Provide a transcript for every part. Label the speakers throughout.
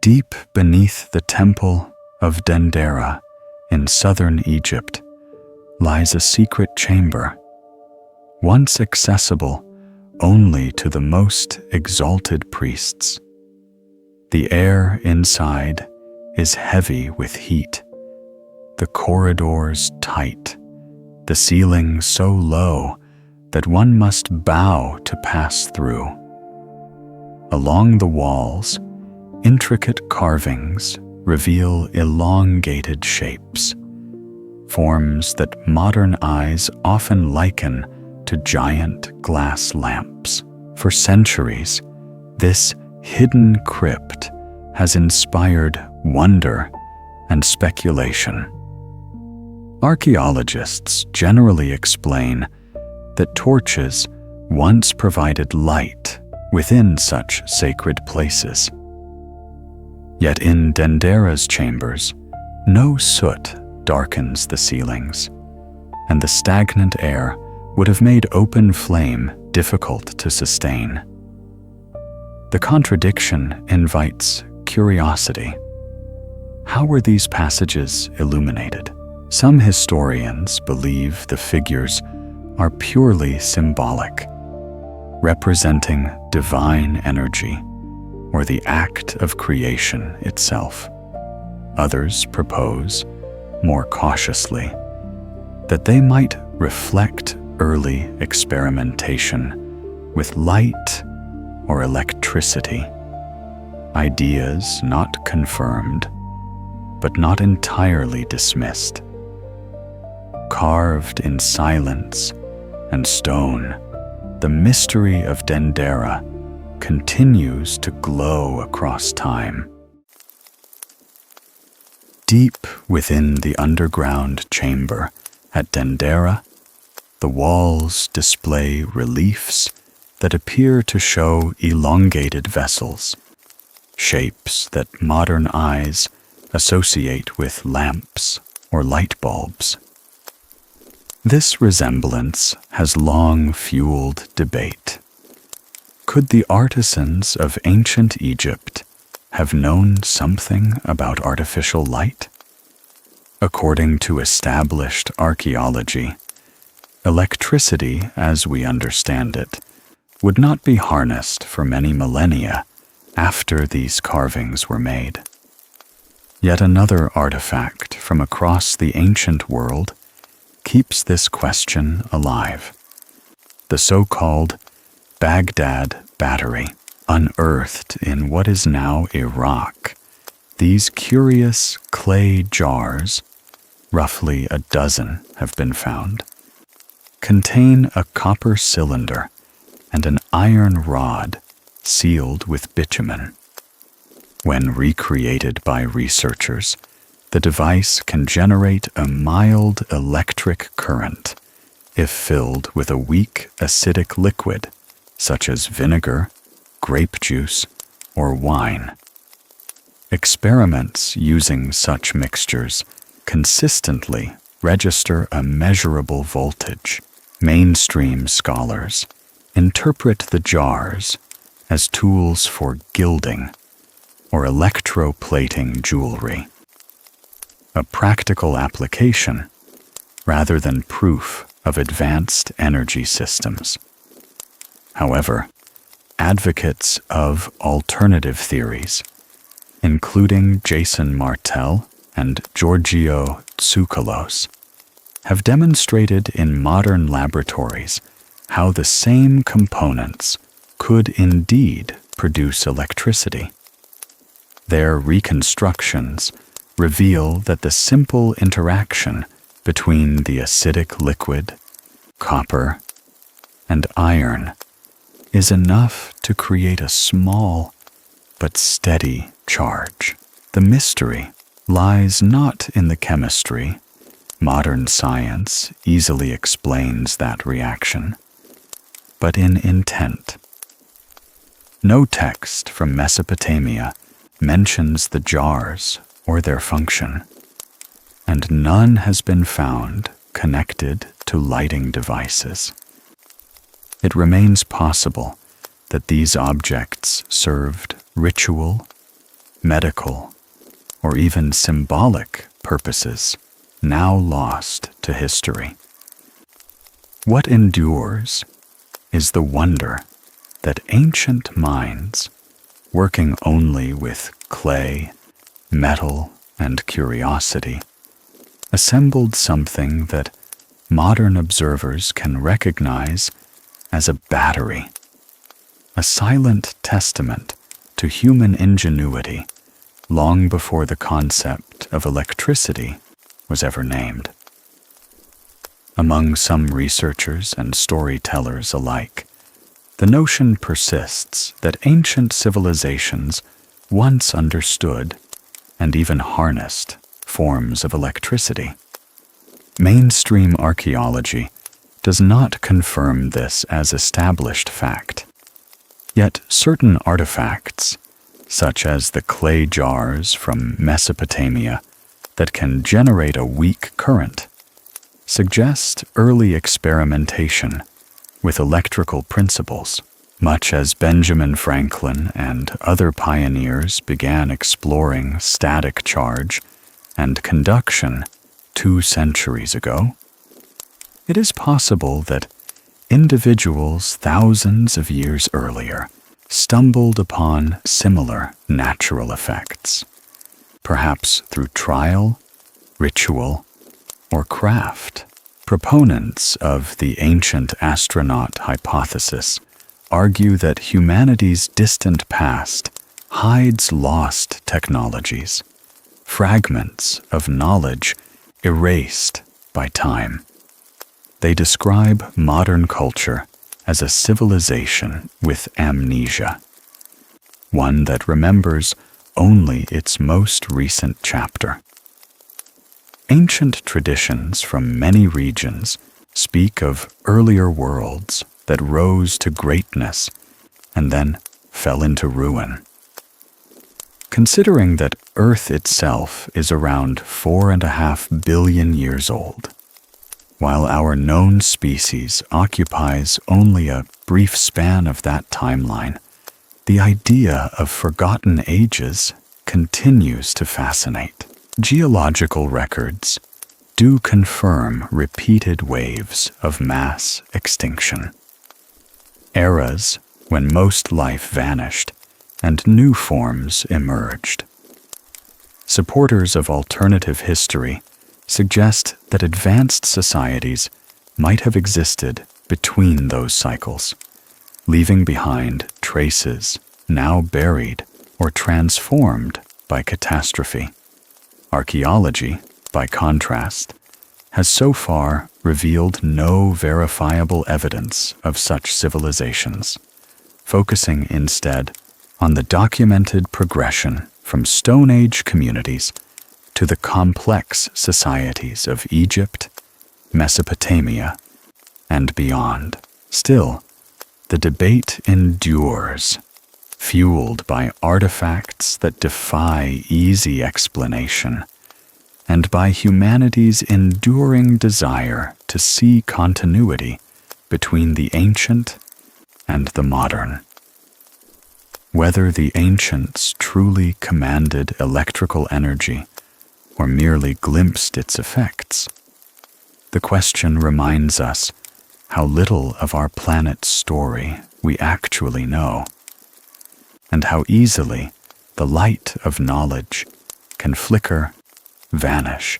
Speaker 1: Deep beneath the temple of Dendera in southern Egypt lies a secret chamber, once accessible only to the most exalted priests. The air inside is heavy with heat, the corridors tight, the ceiling so low that one must bow to pass through. Along the walls, intricate carvings reveal elongated shapes, forms that modern eyes often liken to giant glass lamps. For centuries, this hidden crypt has inspired wonder and speculation. Archaeologists generally explain that torches once provided light within such sacred places. Yet in Dendera's chambers, no soot darkens the ceilings, and the stagnant air would have made open flame difficult to sustain. The contradiction invites curiosity. How were these passages illuminated? Some historians believe the figures are purely symbolic, representing divine energy or the act of creation itself. Others propose, more cautiously, that they might reflect early experimentation with light or electricity, ideas not confirmed, but not entirely dismissed. Carved in silence and stone, the mystery of Dendera continues to glow across time. Deep within the underground chamber at Dendera, the walls display reliefs that appear to show elongated vessels, shapes that modern eyes associate with lamps or light bulbs. This resemblance has long fueled debate. Could the artisans of ancient Egypt have known something about artificial light? According to established archaeology, electricity, as we understand it, would not be harnessed for many millennia after these carvings were made. Yet another artifact from across the ancient world keeps this question alive. The so-called Baghdad Battery, unearthed in what is now Iraq. These curious clay jars, roughly a dozen have been found, contain a copper cylinder and an iron rod sealed with bitumen. When recreated by researchers, the device can generate a mild electric current if filled with a weak acidic liquid such as vinegar, grape juice, or wine. Experiments using such mixtures consistently register a measurable voltage. Mainstream scholars interpret the jars as tools for gilding or electroplating jewelry, a practical application rather than proof of advanced energy systems. However, advocates of alternative theories, including Jason Martel and Giorgio Tsoukalos, have demonstrated in modern laboratories how the same components could indeed produce electricity. Their reconstructions reveal that the simple interaction between the acidic liquid, copper, and iron is enough to create a small but steady charge. The mystery lies not in the chemistry. Modern science easily explains that reaction, but in intent. No text from Mesopotamia mentions the jars or their function, and none has been found connected to lighting devices. It remains possible that these objects served ritual medical, or even symbolic purposes, now lost to history. What endures is the wonder that ancient minds, working only with clay, metal, and curiosity, assembled something that modern observers can recognize as a battery, a silent testament to human ingenuity long before the concept of electricity was ever named. Among some researchers and storytellers alike, the notion persists that ancient civilizations once understood and even harnessed forms of electricity. Mainstream archaeology does not confirm this as established fact. Yet certain artifacts, such as the clay jars from Mesopotamia that can generate a weak current, suggest early experimentation with electrical principles, much as Benjamin Franklin and other pioneers began exploring static charge and conduction 2 centuries ago. It is possible that individuals thousands of years earlier stumbled upon similar natural effects, perhaps through trial, ritual, or craft. Proponents of the ancient astronaut hypothesis argue that humanity's distant past hides lost technologies, fragments of knowledge erased by time. They describe modern culture as a civilization with amnesia, one that remembers only its most recent chapter. Ancient traditions from many regions speak of earlier worlds that rose to greatness and then fell into ruin. Considering that Earth itself is around 4.5 billion years old, while our known species occupies only a brief span of that timeline, the idea of forgotten ages continues to fascinate. Geological records do confirm repeated waves of mass extinction. Eras when most life vanished and new forms emerged. Supporters of alternative history suggest that advanced societies might have existed between those cycles, leaving behind traces now buried or transformed by catastrophe. Archaeology, by contrast, has so far revealed no verifiable evidence of such civilizations, focusing instead on the documented progression from Stone Age communities to the complex societies of Egypt, Mesopotamia, and beyond. Still, the debate endures, fueled by artifacts that defy easy explanation, and by humanity's enduring desire to see continuity between the ancient and the modern. Whether the ancients truly commanded electrical energy or merely glimpsed its effects, the question reminds us how little of our planet's story we actually know, and how easily the light of knowledge can flicker, vanish,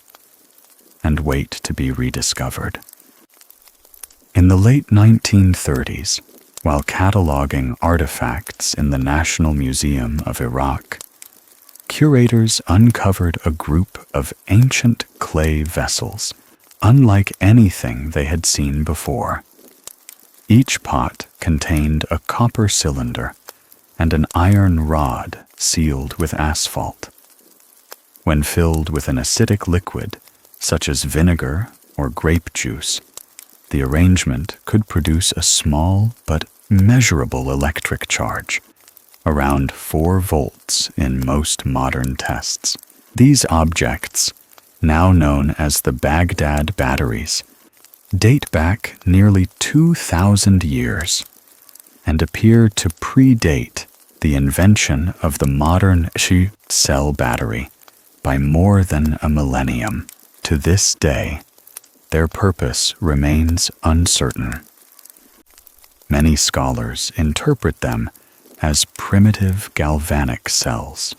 Speaker 1: and wait to be rediscovered. In the late 1930s, while cataloging artifacts in the National Museum of Iraq, curators uncovered a group of ancient clay vessels, unlike anything they had seen before. Each pot contained a copper cylinder and an iron rod sealed with asphalt. When filled with an acidic liquid, such as vinegar or grape juice, the arrangement could produce a small but measurable electric charge, around 4 volts in most modern tests. These objects, now known as the Baghdad Batteries, date back nearly 2,000 years and appear to predate the invention of the modern cell battery by more than a millennium. To this day, their purpose remains uncertain. Many scholars interpret them as primitive galvanic cells,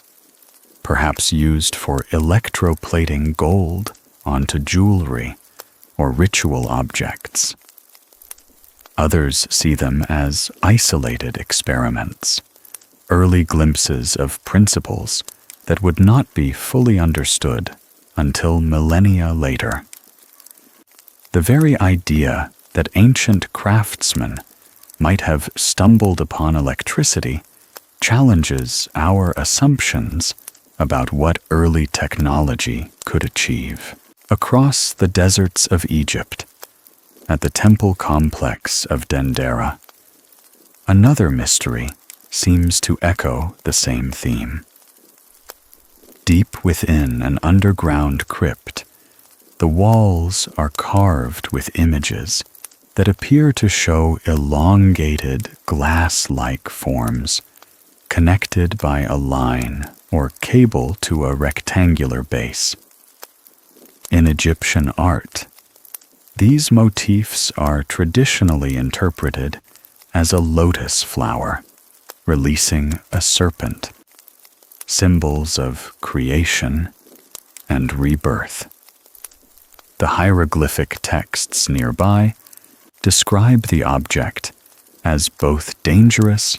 Speaker 1: perhaps used for electroplating gold onto jewelry or ritual objects. Others see them as isolated experiments, early glimpses of principles that would not be fully understood until millennia later. The very idea that ancient craftsmen might have stumbled upon electricity challenges our assumptions about what early technology could achieve. Across the deserts of Egypt, at the temple complex of Dendera, another mystery seems to echo the same theme. Deep within an underground crypt, the walls are carved with images that appear to show elongated glass-like forms connected by a line or cable to a rectangular base. In Egyptian art, these motifs are traditionally interpreted as a lotus flower, releasing a serpent, symbols of creation and rebirth. The hieroglyphic texts nearby describe the object as both dangerous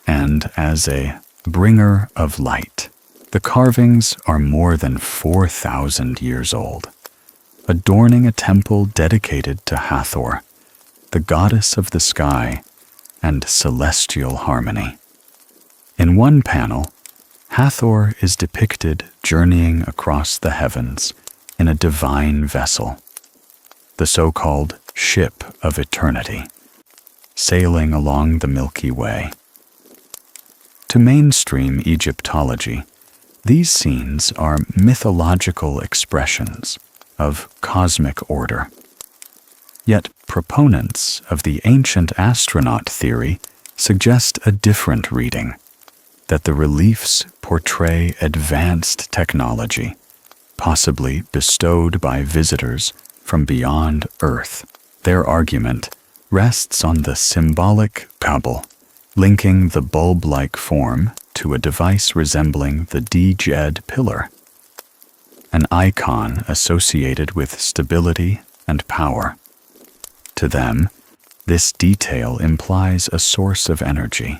Speaker 1: and as a bringer of light. The carvings are more than 4,000 years old, adorning a temple dedicated to Hathor, the goddess of the sky and celestial harmony. In one panel, Hathor is depicted journeying across the heavens in a divine vessel, the so-called Ship of Eternity, sailing along the Milky Way. To mainstream Egyptology, these scenes are mythological expressions of cosmic order. Yet proponents of the ancient astronaut theory suggest a different reading, that the reliefs portray advanced technology, possibly bestowed by visitors from beyond Earth. Their argument rests on the symbolic pebble, linking the bulb-like form to a device resembling the Djed pillar, an icon associated with stability and power. To them, this detail implies a source of energy,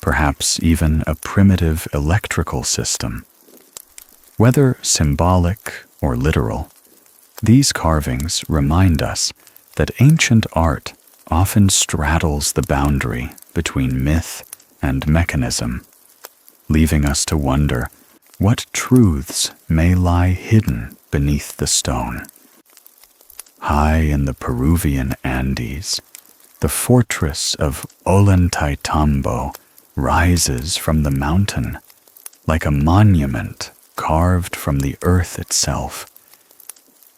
Speaker 1: perhaps even a primitive electrical system. Whether symbolic or literal, these carvings remind us that ancient art often straddles the boundary between myth and mechanism, leaving us to wonder what truths may lie hidden beneath the stone. High in the Peruvian Andes, the fortress of Ollantaytambo rises from the mountain like a monument carved from the earth itself.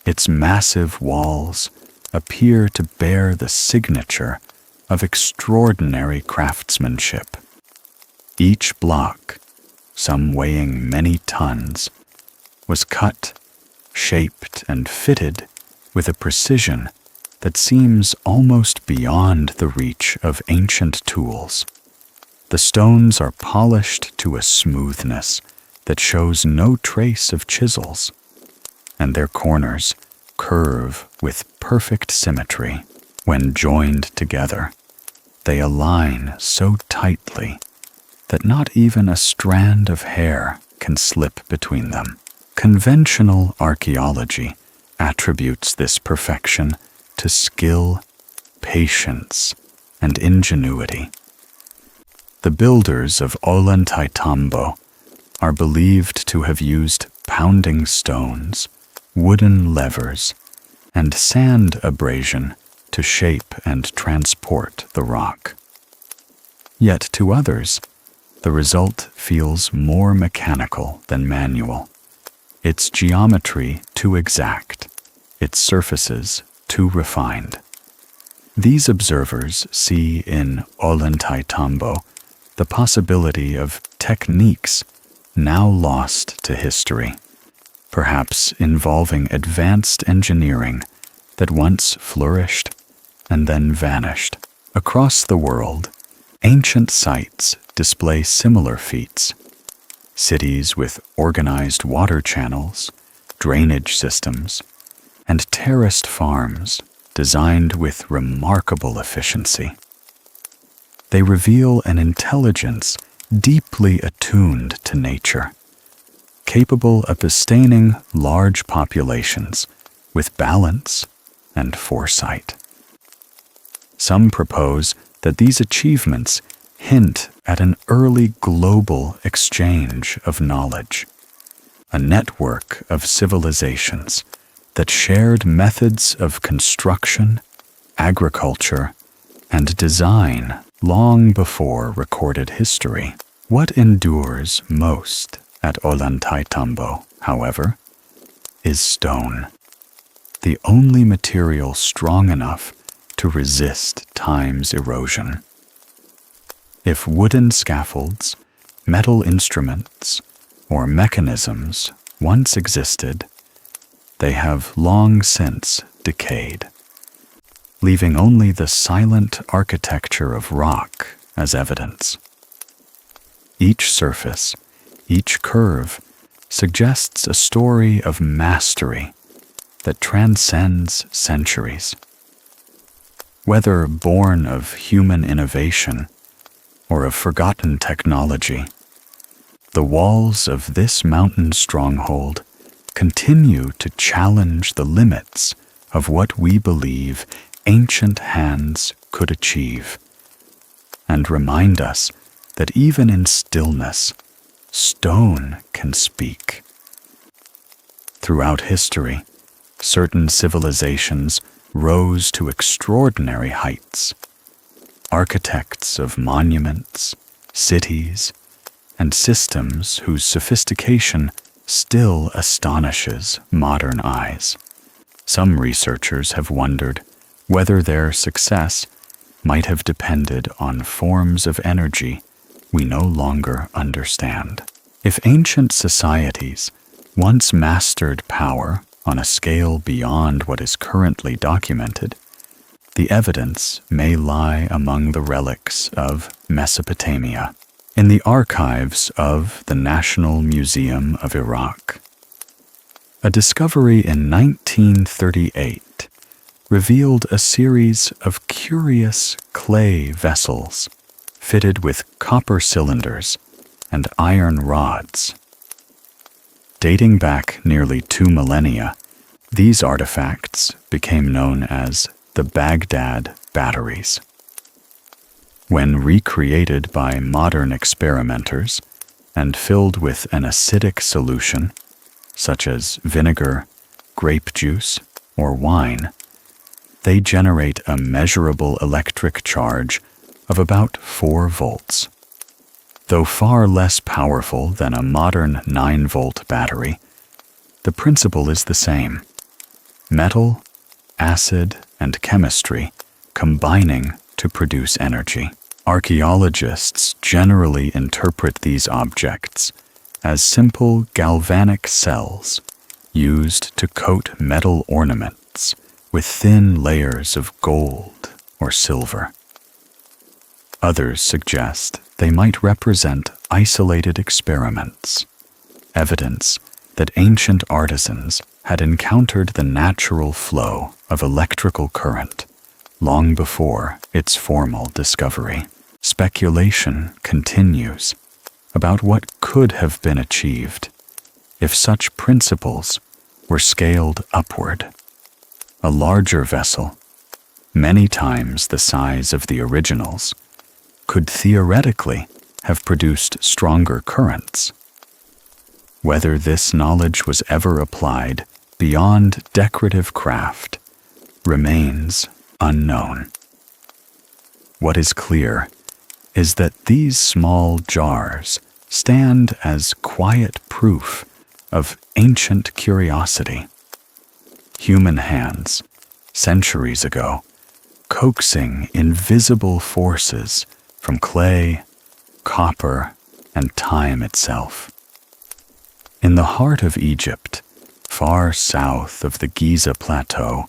Speaker 1: Its massive walls appear to bear the signature of extraordinary craftsmanship. Each block, some weighing many tons, was cut, shaped, and fitted with a precision that seems almost beyond the reach of ancient tools. The stones are polished to a smoothness that shows no trace of chisels, and their corners curve with perfect symmetry. When joined together, they align so tightly that not even a strand of hair can slip between them. Conventional archaeology attributes this perfection to skill, patience, and ingenuity. The builders of Ollantaytambo are believed to have used pounding stones, wooden levers, and sand abrasion to shape and transport the rock. Yet to others, the result feels more mechanical than manual, its geometry too exact, its surfaces too refined. These observers see in Ollantaytambo the possibility of techniques now lost to history, perhaps involving advanced engineering that once flourished and then vanished. Across the world, ancient sites display similar feats. Cities with organized water channels, drainage systems, and terraced farms designed with remarkable efficiency. They reveal an intelligence deeply attuned to nature, capable of sustaining large populations with balance and foresight. Some propose that these achievements hint at an early global exchange of knowledge, a network of civilizations that shared methods of construction, agriculture, and design long before recorded history. What endures most at Ollantaytambo, however, is stone, the only material strong enough to resist time's erosion. If wooden scaffolds, metal instruments, or mechanisms once existed, they have long since decayed, leaving only the silent architecture of rock as evidence. Each surface, each curve, suggests a story of mastery that transcends centuries. Whether born of human innovation or of forgotten technology, the walls of this mountain stronghold continue to challenge the limits of what we believe ancient hands could achieve, and remind us that even in stillness, stone can speak. Throughout history, certain civilizations rose to extraordinary heights. Architects of monuments, cities, and systems whose sophistication still astonishes modern eyes. Some researchers have wondered whether their success might have depended on forms of energy we no longer understand. If ancient societies once mastered power on a scale beyond what is currently documented, the evidence may lie among the relics of Mesopotamia, in the archives of the National Museum of Iraq. A discovery in 1938 revealed a series of curious clay vessels fitted with copper cylinders and iron rods. Dating back nearly 2 millennia, these artifacts became known as the Baghdad Batteries. When recreated by modern experimenters and filled with an acidic solution, such as vinegar, grape juice, or wine, they generate a measurable electric charge of about 4 volts. Though far less powerful than a modern 9-volt battery, the principle is the same: metal, acid, and chemistry combining to produce energy. Archaeologists generally interpret these objects as simple galvanic cells used to coat metal ornaments with thin layers of gold or silver. Others suggest they might represent isolated experiments, evidence that ancient artisans had encountered the natural flow of electrical current long before its formal discovery. Speculation continues about what could have been achieved if such principles were scaled upward. A larger vessel, many times the size of the originals, could theoretically have produced stronger currents. Whether this knowledge was ever applied beyond decorative craft remains unknown. What is clear is that these small jars stand as quiet proof of ancient curiosity. Human hands, centuries ago, coaxing invisible forces from clay, copper, and time itself. In the heart of Egypt, far south of the Giza Plateau,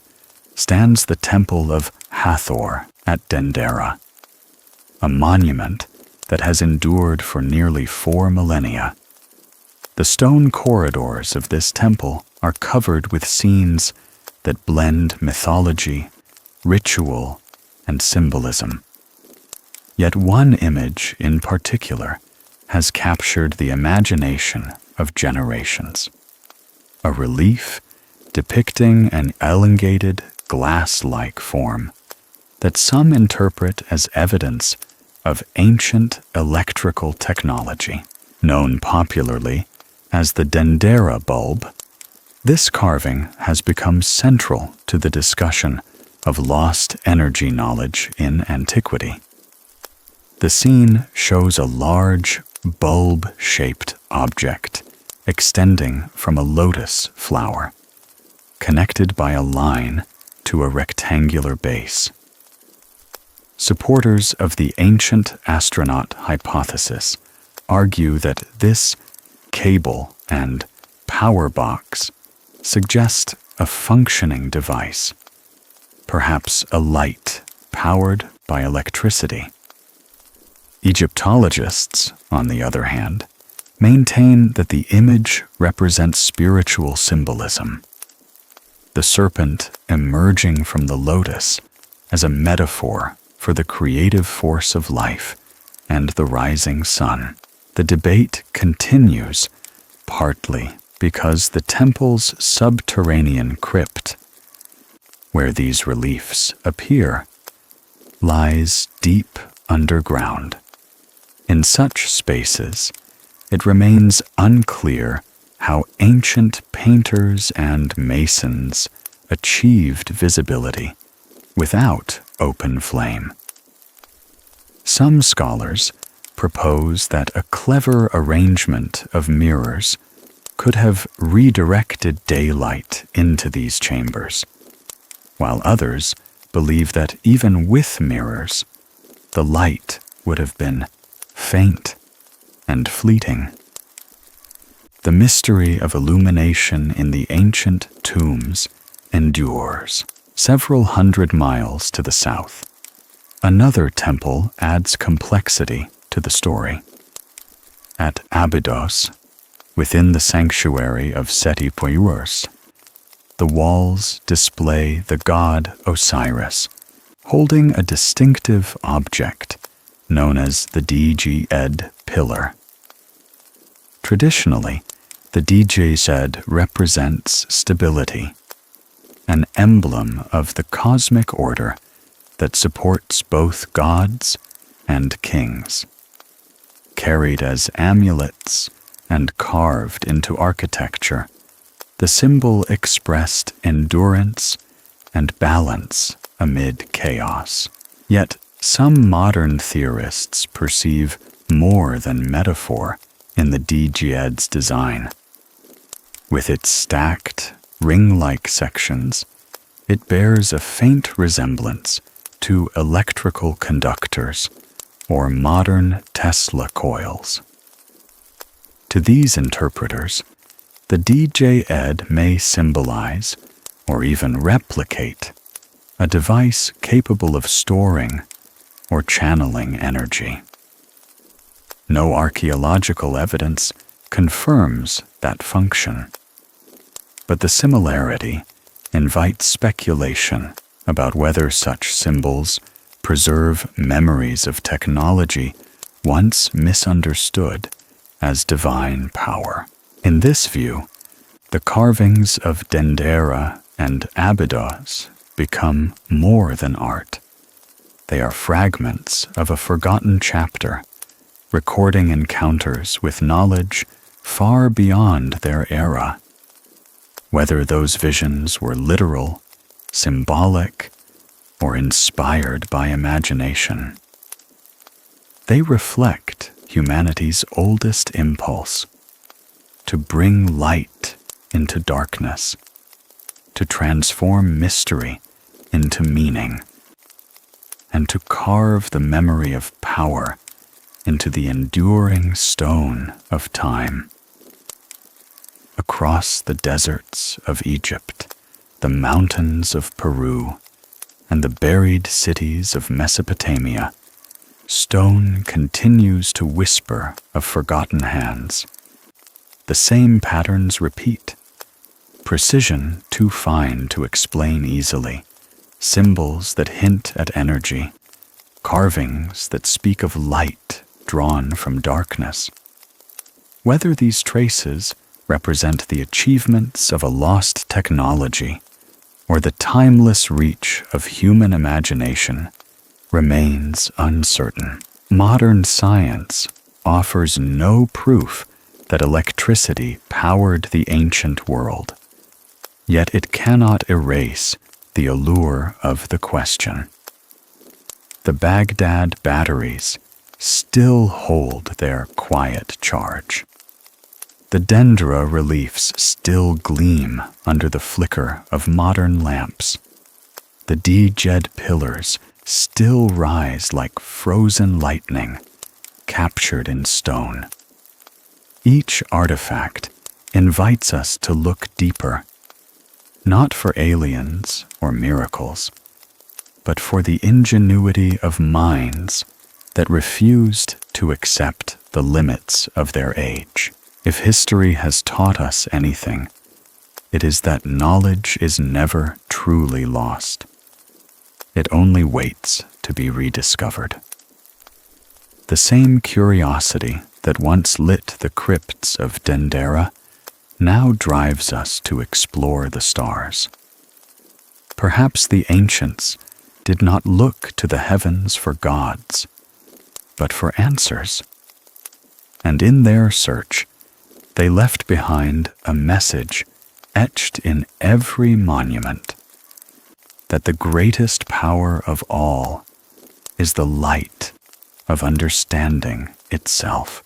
Speaker 1: stands the Temple of Hathor at Dendera, a monument that has endured for nearly 4 millennia. The stone corridors of this temple are covered with scenes that blend mythology, ritual, and symbolism. Yet one image in particular has captured the imagination of generations. A relief depicting an elongated, glass-like form that some interpret as evidence of ancient electrical technology, known popularly as the Dendera Bulb. This carving has become central to the discussion of lost energy knowledge in antiquity. The scene shows a large, bulb-shaped object extending from a lotus flower, connected by a line to a rectangular base. Supporters of the ancient astronaut hypothesis argue that this cable and power box suggest a functioning device, perhaps a light powered by electricity. Egyptologists, on the other hand, maintain that the image represents spiritual symbolism. The serpent emerging from the lotus as a metaphor for the creative force of life and the rising sun. The debate continues, partly because the temple's subterranean crypt, where these reliefs appear, lies deep underground. In such spaces, it remains unclear how ancient painters and masons achieved visibility without open flame. Some scholars propose that a clever arrangement of mirrors could have redirected daylight into these chambers, while others believe that even with mirrors, the light would have been faint and fleeting. The mystery of illumination in the ancient tombs endures. Several hundred miles to the south, another temple adds complexity to the story. At Abydos, within the sanctuary of Seti Poyurs, the walls display the god Osiris holding a distinctive object known as the Djed pillar. Traditionally, the Djed represents stability, an emblem of the cosmic order that supports both gods and kings. Carried as amulets and carved into architecture, the symbol expressed endurance and balance amid chaos. Yet some modern theorists perceive more than metaphor in the Djed's design. With its stacked, ring-like sections, it bears a faint resemblance to electrical conductors or modern Tesla coils. To these interpreters, the Djed may symbolize, or even replicate, a device capable of storing or channeling energy. No archaeological evidence confirms that function, but the similarity invites speculation about whether such symbols preserve memories of technology once misunderstood as divine power. In this view, the carvings of Dendera and Abydos become more than art. They are fragments of a forgotten chapter, recording encounters with knowledge far beyond their era. Whether those visions were literal, symbolic, or inspired by imagination, they reflect humanity's oldest impulse: to bring light into darkness, to transform mystery into meaning, and to carve the memory of power into the enduring stone of time. Across the deserts of Egypt, the mountains of Peru, and the buried cities of Mesopotamia, stone continues to whisper of forgotten hands. The same patterns repeat. Precision too fine to explain easily, symbols that hint at energy, carvings that speak of light drawn from darkness. Whether these traces represent the achievements of a lost technology or the timeless reach of human imagination remains uncertain. Modern science offers no proof that electricity powered the ancient world, yet it cannot erase the allure of the question. The Baghdad Batteries still hold their quiet charge. The Dendera reliefs still gleam under the flicker of modern lamps. The Djed pillars still rise like frozen lightning, captured in stone. Each artifact invites us to look deeper, not for aliens or miracles, but for the ingenuity of minds that refused to accept the limits of their age. If history has taught us anything, it is that knowledge is never truly lost. It only waits to be rediscovered. The same curiosity that once lit the crypts of Dendera now drives us to explore the stars. Perhaps the ancients did not look to the heavens for gods, but for answers. And in their search, they left behind a message etched in every monument, that the greatest power of all is the light of understanding itself.